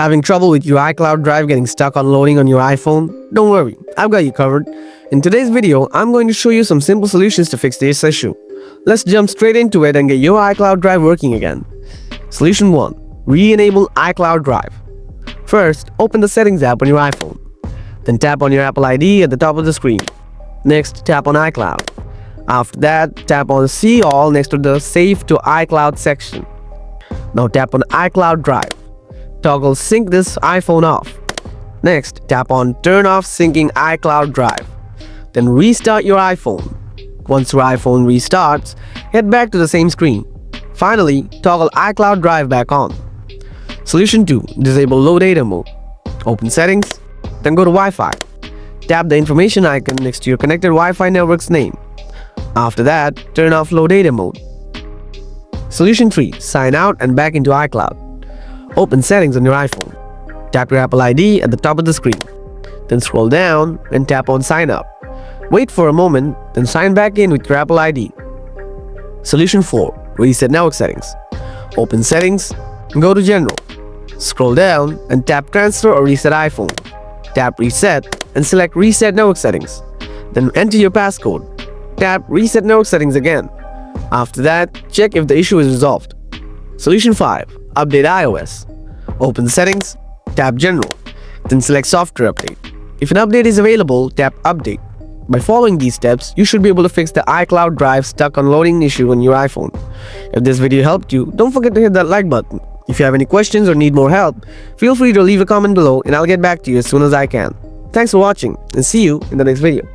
Having trouble with your iCloud drive getting stuck on loading on your iPhone? Don't worry, I've got you covered. In today's video, I'm going to show you some simple solutions to fix this issue. Let's jump straight into it and get your iCloud drive working again. Solution 1. Re-enable iCloud drive. First, open the Settings app on your iPhone. Then tap on your Apple ID at the top of the screen. Next, tap on iCloud. After that, tap on See All next to the Save to iCloud section. Now tap on iCloud Drive. Toggle Sync this iPhone off. Next, tap on Turn off syncing iCloud Drive. Then restart your iPhone. Once your iPhone restarts, head back to the same screen. Finally, toggle iCloud Drive back on. Solution 2. Disable Low Data Mode. Open Settings, then go to Wi-Fi. Tap the information icon next to your connected Wi-Fi network's name. After that, turn off Low Data Mode. Solution 3. Sign out and back into iCloud. Open Settings on your iPhone. Tap your Apple ID at the top of the screen. Then scroll down and tap on Sign Up. Wait for a moment, then sign back in with your Apple ID. Solution 4. Reset Network Settings. Open Settings and go to General. Scroll down and tap Transfer or Reset iPhone. Tap Reset and select Reset Network Settings. Then enter your passcode. Tap Reset Network Settings again. After that, check if the issue is resolved. Solution 5. Update iOS. Open Settings, tap General, then select Software Update. If an update is available, tap Update. By following these steps, you should be able to fix the iCloud drive stuck on loading issue on your iPhone. If this video helped you, don't forget to hit that like button. If you have any questions or need more help, feel free to leave a comment below and I'll get back to you as soon as I can. Thanks for watching and see you in the next video.